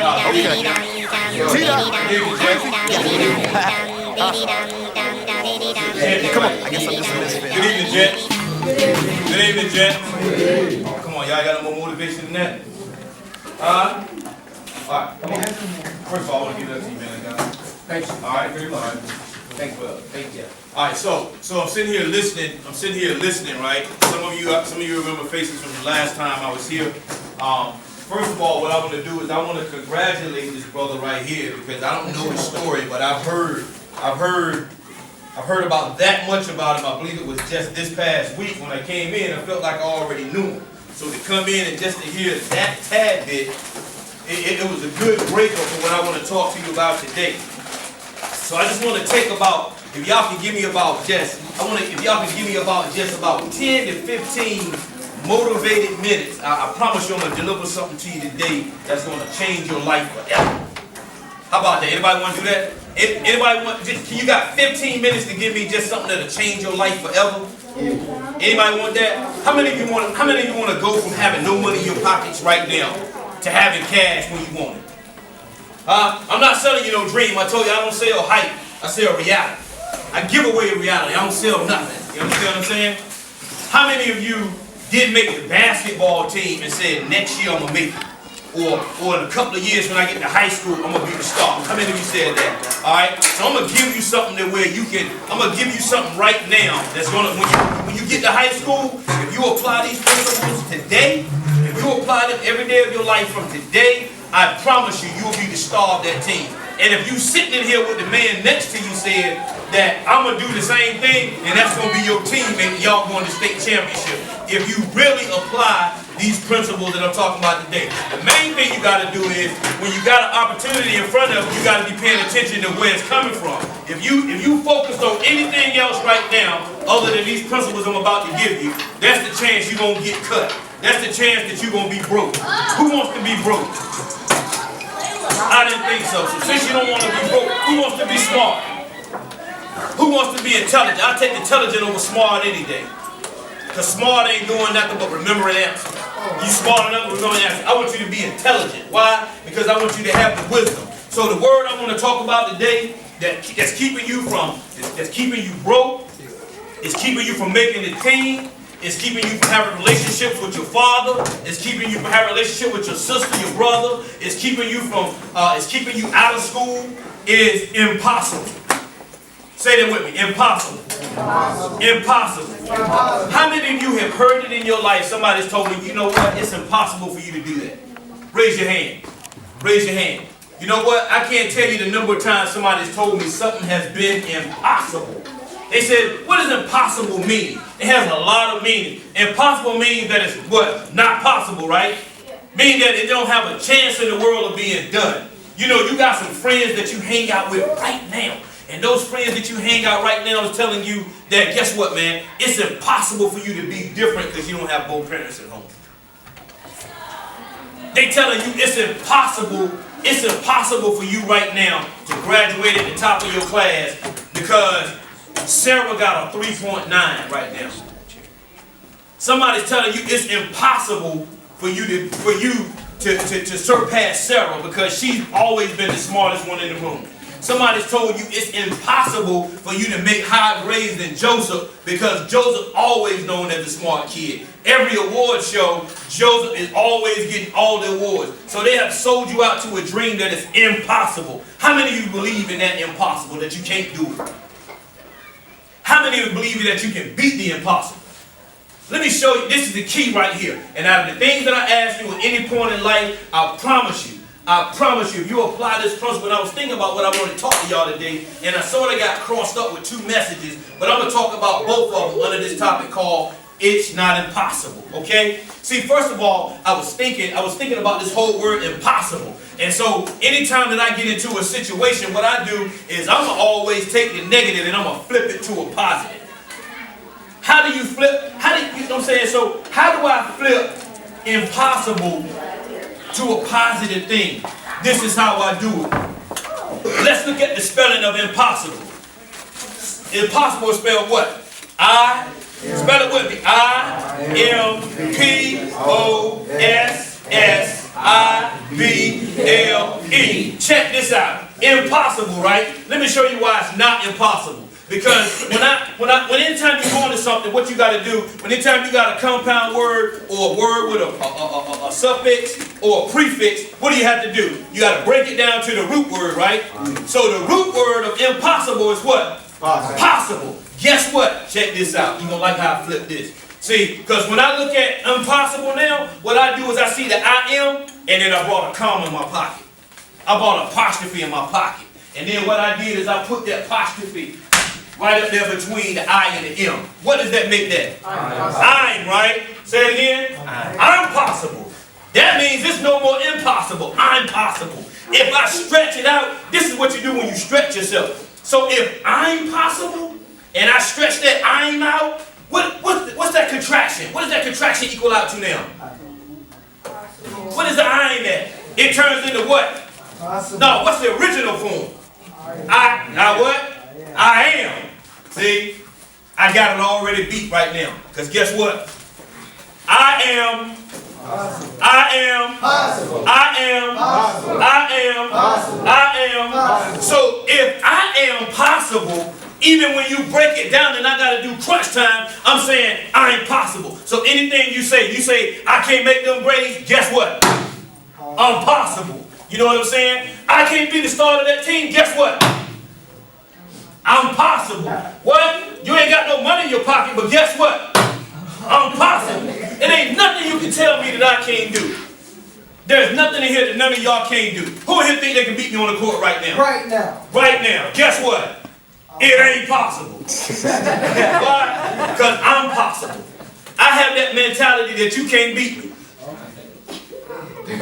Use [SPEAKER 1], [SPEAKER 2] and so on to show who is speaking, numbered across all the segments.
[SPEAKER 1] Come on, I guess I'm just a misfit.
[SPEAKER 2] Good evening, gents. Good evening, gents. Oh, come on, y'all got no more motivation than that? Alright, come on. First of all, I want to give it up to you, man. Thank you. Alright, very much. Thank you. Alright, so I'm sitting here listening. Right? Some of you remember faces from the last time I was here. First of all, what I want to do is I want to congratulate this brother right here because I don't know his story, but I've heard about that much about him. I believe it was just this past week when I came in. I felt like I already knew him. So to come in and just to hear that tad bit, it was a good breakup for what I want to talk to you about today. So I just want to take about, if y'all can give me about just, about 10 to 15 motivated minutes. I promise you I'm going to deliver something to you today that's going to change your life forever. How about that? Anybody want to do that? Can you got 15 minutes to give me just something that'll change your life forever? Anybody want that? How many of you want to go from having no money in your pockets right now to having cash when you want it? I'm not selling you no dream. I told you I don't sell hype. I sell reality. I give away reality. I don't sell nothing. You understand what I'm saying? How many of you did make the basketball team and said next year I'm gonna make it? Or in a couple of years when I get to high school, I'm gonna be the star. How many of you said that? Alright? So I'm gonna give you something I'm gonna give you something right now that's gonna, when you get to high school, if you apply these principles today, if you apply them every day of your life from today, I promise you, you'll be the star of that team. And if you sitting in here with the man next to you saying that I'm gonna do the same thing, and that's gonna be your teammate, and y'all going to state championship. If you really apply these principles that I'm talking about today. The main thing you gotta do is, when you got an opportunity in front of you, you gotta be paying attention to where it's coming from. If you focused on anything else right now, other than these principles I'm about to give you, that's the chance you're gonna get cut. That's the chance that you're gonna be broke. Who wants to be broke? I didn't think so. So since you don't want to be broke, who wants to be smart? Who wants to be intelligent? I take intelligent over smart any day. Because smart ain't doing nothing but remembering answers. You smart enough to remember answers. I want you to be intelligent. Why? Because I want you to have the wisdom. So the word I want to talk about today that's keeping you broke, it's keeping you from making the team, it's keeping you from having relationships with your father, it's keeping you from having a relationship with your sister, your brother, it's keeping you out of school, is impossible. Say that with me. Impossible. Impossible. How many of you have heard it in your life? Somebody's told you, you know what? It's impossible for you to do that. Raise your hand. Raise your hand. You know what? I can't tell you the number of times somebody's told me something has been impossible. They said, what does impossible mean? It has a lot of meaning. Impossible means that it's what? Not possible, right? Meaning that it don't have a chance in the world of being done. You know, you got some friends that you hang out with right now. And those friends that you hang out right now is telling you that, guess what, man? It's impossible for you to be different because you don't have both parents at home. They telling you it's impossible for you right now to graduate at the top of your class because Sarah got a 3.9 right now. Somebody's telling you it's impossible for you to surpass Sarah because she's always been the smartest one in the room. Somebody's told you it's impossible for you to make higher grades than Joseph because Joseph always known as the smart kid. Every award show, Joseph is always getting all the awards. So they have sold you out to a dream that is impossible. How many of you believe in that impossible, that you can't do it? How many of you believe that you can beat the impossible? Let me show you. This is the key right here. And out of the things that I ask you at any point in life, I promise you, if you apply this principle, and I was thinking about what I want to talk to y'all today, and I sort of got crossed up with two messages, but I'm going to talk about both of them under this topic called It's Not Impossible, okay? See, first of all, I was thinking about this whole word impossible. And so anytime that I get into a situation, what I do is I'm going to always take the negative and I'm going to flip it to a positive. How do you flip? You know what I'm saying? So how do I flip impossible to a positive thing? This is how I do it. Let's look at the spelling of impossible. Impossible is spelled what? Spell it with me. I-M-P-O-S-S-I-B-L-E. check this out. Impossible, right? Let me show you why it's not impossible. Because anytime you go into something, what you got to do, anytime you got a compound word or a word with a suffix or a prefix, what do you have to do? You got to break it down to the root word, right? So the root word of impossible is what? Possible. Guess what? Check this out. You're going to like how I flip this. See, because when I look at impossible now, what I do is I see the I am, and then I brought a comma in my pocket. I brought an apostrophe in my pocket. And then what I did is I put that apostrophe right up there between the I and the M. What does that make that? I'm, right? Say it again. I'm possible. That means it's no more impossible. I'm possible. If I stretch it out, this is what you do when you stretch yourself. So if I'm possible, and I stretch that I'm out, what's that contraction? What does that contraction equal out to now? What is the I'm at? It turns into what? No, what's the original form? I what? I am. See? I got it already beat right now. Because guess what? I am. I am. I am. I am. So if I am possible, even when you break it down and I got to do crunch time, I'm saying I'm possible. So anything you say I can't make them grades, guess what? I'm possible. You know what I'm saying? I can't be the starter of that team, guess what? I'm possible. What? You ain't got no money in your pocket, but guess what? I'm possible. It ain't nothing you can tell me that I can't do. There's nothing in here that none of y'all can't do. Who here think they can beat me on the court right now?
[SPEAKER 3] Right now.
[SPEAKER 2] Right now. Guess what? It ain't possible. Why? Because I'm possible. I have that mentality that you can't beat me.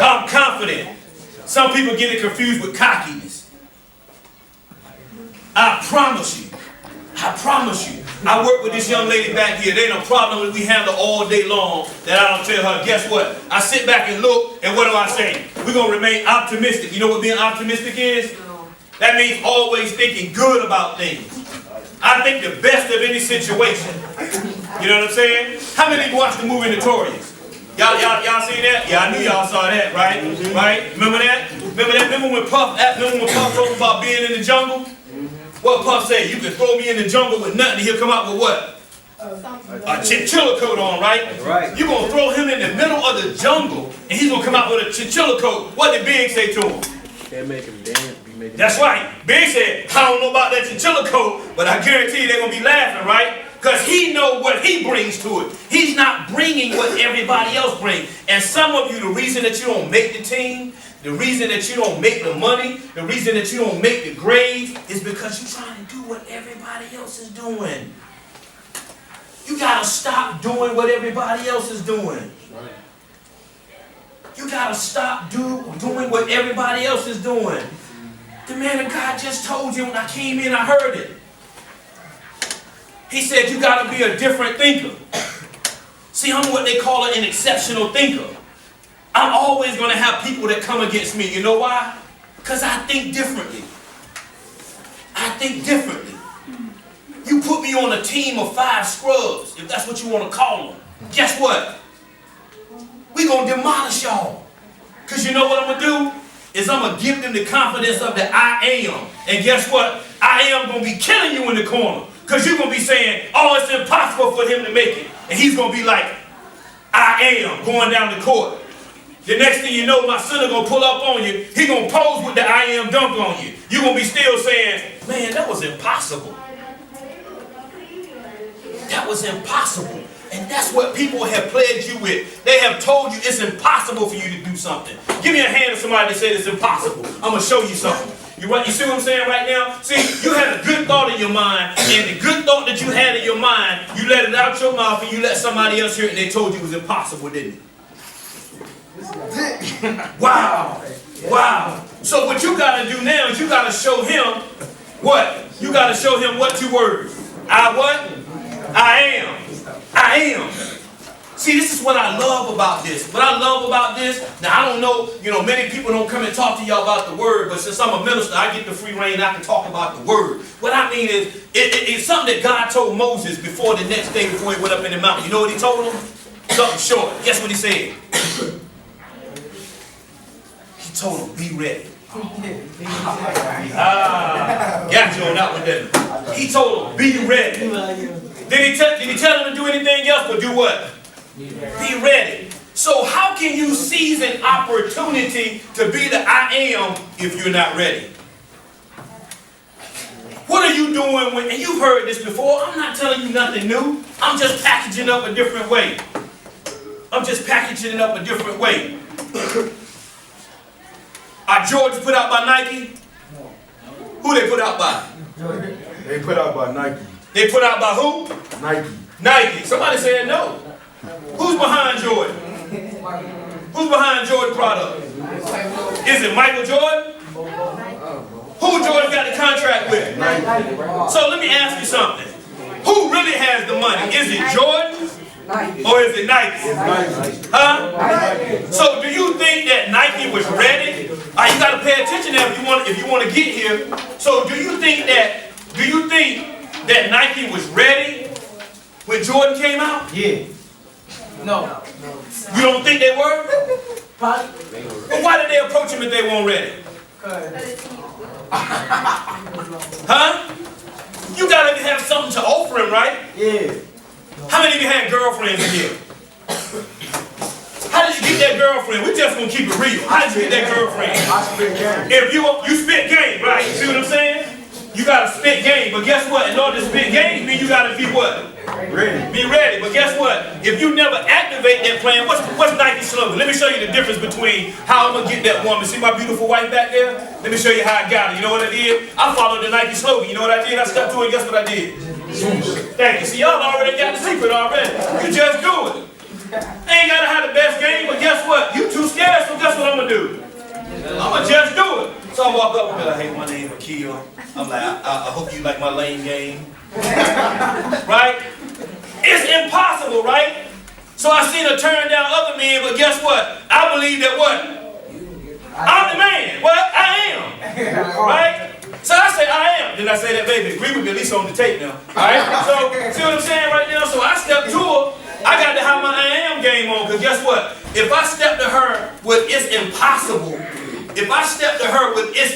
[SPEAKER 2] I'm confident. Some people get it confused with cockiness. I promise you. I promise you. I work with this young lady back here. There ain't no problem that we handle all day long that I don't tell her, guess what? I sit back and look, and what do I say? We're going to remain optimistic. You know what being optimistic is? That means always thinking good about things. I think the best of any situation. You know what I'm saying? How many people watched the movie Notorious? Y'all seen that? Yeah, I knew y'all saw that, right? Right? Remember that? Remember when Puff told him about being in the jungle? What Puff said? You can throw me in the jungle with nothing, he'll come out with what? A chinchilla coat on, right? You're going to throw him in the middle of the jungle, and he's going to come out with a chinchilla coat. What did Big say to him?
[SPEAKER 4] Can't make him dance.
[SPEAKER 2] That's right. Big said, I don't know about that chinchilla coat, but I guarantee you they're going to be laughing, right? Because he knows what he brings to it. He's not bringing what everybody else brings. And some of you, the reason that you don't make the team, the reason that you don't make the money, the reason that you don't make the grades is because you're trying to do what everybody else is doing. You got to stop doing what everybody else is doing. You got to stop doing what everybody else is doing. The man of God just told you when I came in, I heard it. He said you got to be a different thinker. See, I'm what they call an exceptional thinker. I'm always going to have people that come against me. You know why? Because I think differently. I think differently. You put me on a team of 5 scrubs, if that's what you want to call them. Guess what? We're going to demolish y'all. Because you know what I'm going to do? Is I'm going to give them the confidence of the I am. And guess what? I am going to be killing you in the corner. Because you're going to be saying, oh, it's impossible for him to make it. And he's going to be like, I am, going down the court. The next thing you know, my son is going to pull up on you. He's going to pose with the I am dunk on you. You're going to be still saying, man, that was impossible. That was impossible. And that's what people have plagued you with. They have told you it's impossible for you to do something. Give me a hand to somebody that said it's impossible. I'm going to show you something. You see what I'm saying right now? See, you had a good thought in your mind, and the good thought that you had in your mind, you let it out your mouth and you let somebody else hear it, and they told you it was impossible, didn't it? Wow. Wow. So what you got to do now is you got to show him what? You got to show him what 2 words? I what? I am. I am. See, this is what I love about this. What I love about this, now I don't know, many people don't come and talk to y'all about the word, but since I'm a minister, I get the free reign, I can talk about the word. What I mean is, it's something that God told Moses before the next day, before he went up in the mountain. You know what he told him? Something short. Guess what he said? He told him, be ready. Got you on that one, didn't he? He told him, be ready. Did he tell him to do anything else but do what? Be ready. So how can you seize an opportunity to be the I am if you're not ready? What are you doing when, and you've heard this before, I'm not telling you nothing new. I'm just packaging up a different way. I'm just packaging it up a different way. Are Jordans put out by Nike? Who they put out by?
[SPEAKER 3] They put out by Nike.
[SPEAKER 2] They put out by who?
[SPEAKER 3] Nike.
[SPEAKER 2] Nike. Somebody said no. Who's behind Jordan? Who's behind Jordan product? Is it Michael Jordan? Who Jordan got the contract with? So let me ask you something. Who really has the money? Is it Jordan? Or is it Nike? Huh? So do you think that Nike was ready? You got to pay attention now if you want to get here. So do you think that Nike was ready when Jordan came out?
[SPEAKER 4] Yeah. No.
[SPEAKER 2] You don't think they were? But why did they approach him if they weren't ready? Huh? You gotta have something to offer him, right?
[SPEAKER 4] Yeah.
[SPEAKER 2] How many of you had girlfriends in here? How did you get that girlfriend? We just gonna keep it real. How did you get that girlfriend?
[SPEAKER 3] I spit game.
[SPEAKER 2] If you spit game, right? You see what I'm saying? You gotta spit game, but guess what? In order to spit game, mean you gotta be what?
[SPEAKER 3] Ready.
[SPEAKER 2] Be ready. But guess what? If you never activate that plan, what's Nike's slogan? Let me show you the difference between how I'm gonna get that woman. See my beautiful wife back there? Let me show you how I got her. You know what I did? I followed the Nike slogan. You know what I did? I stepped to it. Guess what I did? Thank you. See, y'all already got the secret already. You just do it. I ain't gotta have the best game, but guess what? You too scared, so guess what I'm gonna do? I'm gonna just do it. So I walk up and be like, hey, my name is Aqeel. I'm like, I hope you like my lane game. Right? It's impossible, right? So I seen her turn down other men, but guess what? I believe that what? I'm the man. What? I am. Right? So I say I am. Did I say that, baby? Agree with me, at least on the tape now. Alright? So, see what I'm saying right now? So I stepped to her. I got to have my I am game on, because guess what? If I step to her with it's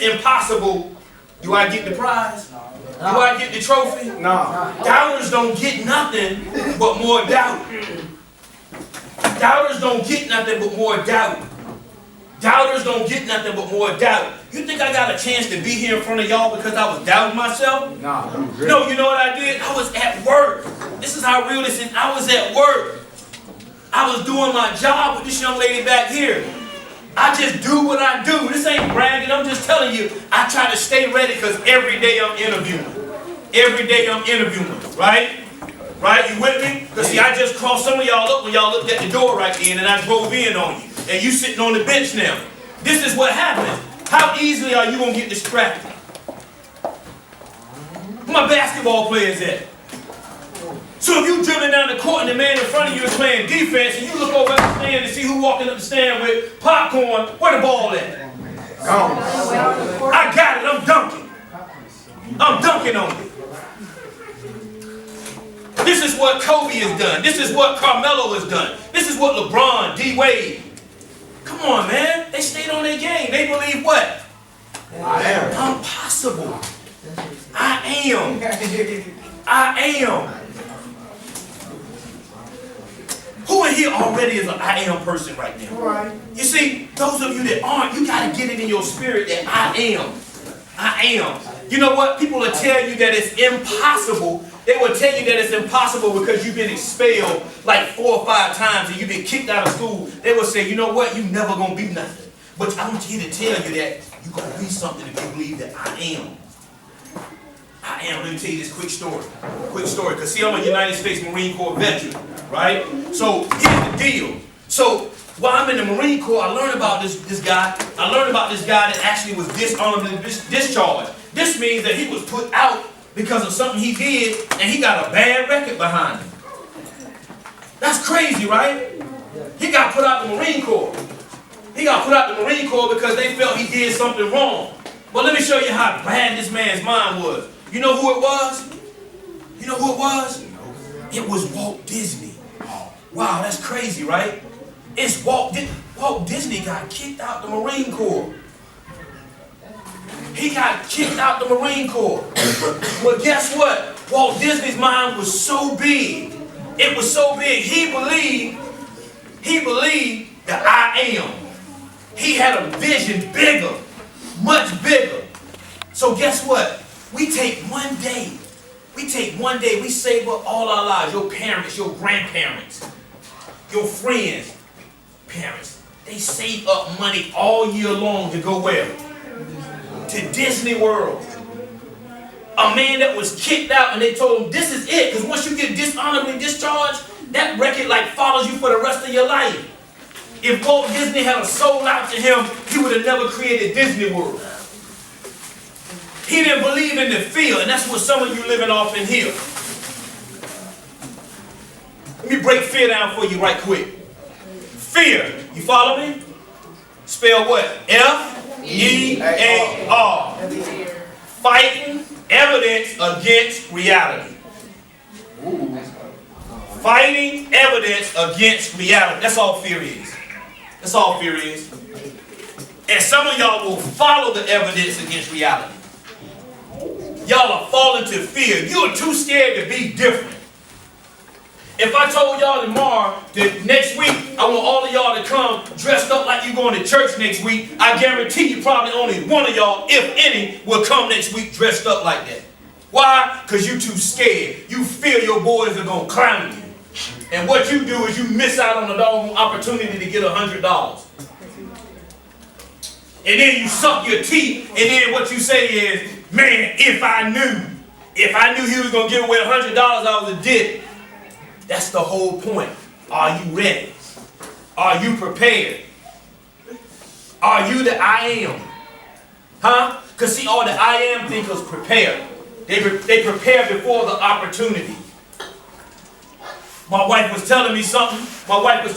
[SPEAKER 2] impossible, do I get the prize? Do I get the trophy?
[SPEAKER 3] No.
[SPEAKER 2] Doubters don't get nothing but more doubt. Doubters don't get nothing but more doubt. Doubters don't get nothing but more doubt. You think I got a chance to be here in front of y'all because I was doubting myself? No, you know what I did? I was at work. This is how real this is. I was at work. I was doing my job with this young lady back here. I just do what I do. This ain't bragging. I'm just telling you, I try to stay ready because every day I'm interviewing. Every day I'm interviewing, right? Right? You with me? Because see, I just called some of y'all up when y'all looked at the door right then and I drove in on you. And you sitting on the bench now. This is what happens. How easily are you going to get distracted? Where my basketball players at? So if you dribbling down the court and the man in front of you is playing defense and you look over at the stand and see who walking up the stand with popcorn, where the ball at? I got it. I'm dunking. I'm dunking on it. This is what Kobe has done. This is what Carmelo has done. This is what LeBron, D-Wade. Come on, man. They stayed on their game. They believe what?
[SPEAKER 3] I am.
[SPEAKER 2] I'm possible. I am. I am. Who in here already is an I am person right now?
[SPEAKER 4] Right.
[SPEAKER 2] You see, those of you that aren't, you got to get it in your spirit that I am. I am. You know what? People will tell you that it's impossible. They will tell you that it's impossible because you've been expelled like 4 or 5 times and you've been kicked out of school. They will say, you know what? You're never going to be nothing. But I'm here to tell you that you're going to be something if you believe that I am. I am. Let me tell you this quick story. Quick story. Because see, I'm a United States Marine Corps veteran, right? So here's the deal. So while I'm in the Marine Corps, I learned about this guy. I learned about this guy that actually was dishonorably discharged. This means that he was put out because of something he did, and he got a bad record behind him. That's crazy, right? He got put out the Marine Corps. He got put out the Marine Corps because they felt he did something wrong. But let me show you how bad this man's mind was. You know who it was? You know who it was? It was Walt Disney. Wow, that's crazy, right? It's Walt Disney got kicked out the Marine Corps. He got kicked out the Marine Corps. Well, guess what? Walt Disney's mind was so big. It was so big. He believed that I am. He had a vision bigger, much bigger. So guess what? We take one day. We save up all our lives. Your parents, your grandparents, your friends, parents. They save up money all year long to go where? To Disney World. A man that was kicked out and they told him this is it, because once you get dishonorably discharged, that record like follows you for the rest of your life. If Walt Disney had a soul out to him, he would have never created Disney World. He didn't believe in the fear, and that's what some of you living off in here. Let me break fear down for you right quick. Fear, you follow me? Spell what? F-E-A-R. Fighting evidence against reality. Fighting evidence against reality. That's all fear is. That's all fear is. And some of y'all will follow the evidence against reality. Y'all are falling to fear. You are too scared to be different. If I told y'all tomorrow that next week I want all of y'all to come dressed up like you going to church next week, I guarantee you probably only one of y'all, if any, will come next week dressed up like that. Why? Because you too scared. You feel your boys are going to clown you. And what you do is you miss out on the doggone opportunity to get $100. And then you suck your teeth, and then what you say is, man, if I knew he was going to give away $100, I would have did it. That's the whole point. Are you ready? Are you prepared? Are you the I am? Huh? Because see, all the I am thinkers prepare. They prepare before the opportunity. My wife was telling me something. I'm going to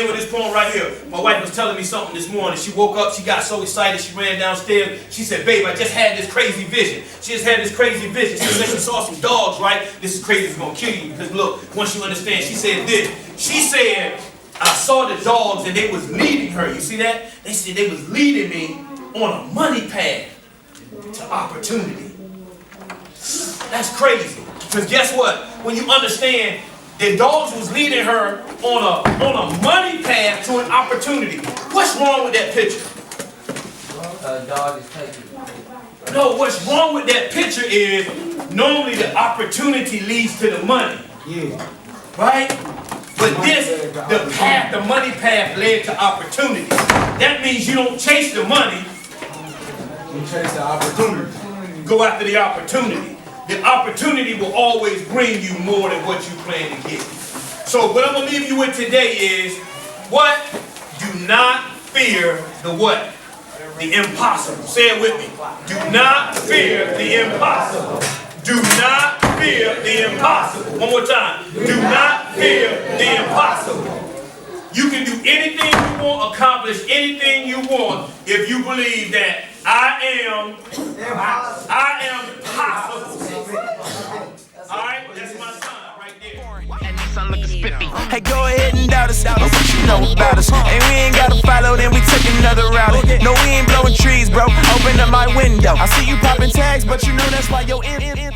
[SPEAKER 2] end with this poem right here. My wife was telling me something this morning. She woke up, she got so excited, she ran downstairs. She said, babe, I just had this crazy vision. She said she saw some dogs, right? This is crazy, it's going to kill you. Because look, once you understand, she said this. She said, I saw the dogs and they was leading her. You see that? They said they was leading me on a money path to opportunity. That's crazy. Because guess what? When you understand the dogs was leading her on a money path to an opportunity. What's wrong with that picture?
[SPEAKER 4] Dog is taking.
[SPEAKER 2] No, what's wrong with that picture is normally the opportunity leads to the money.
[SPEAKER 3] Yeah.
[SPEAKER 2] Right? But the money path led to opportunity. That means you don't chase the money.
[SPEAKER 3] You chase the opportunity.
[SPEAKER 2] Go after the opportunity. The opportunity will always bring you more than what you plan to get. So what I'm going to leave you with today is, what? Do not fear the what? The impossible. Say it with me. Do not fear the impossible. Do not fear the impossible. One more time. Do not fear the impossible. You can do anything you want, accomplish anything you want, if you believe that I am possible. Alright, that's my son right there.
[SPEAKER 5] Hey, go ahead and doubt us. What you know about us? And we ain't gotta follow, then we took another route. No, we ain't blowing trees, bro. Open up my window. I see you popping tags, but you know that's why you're in.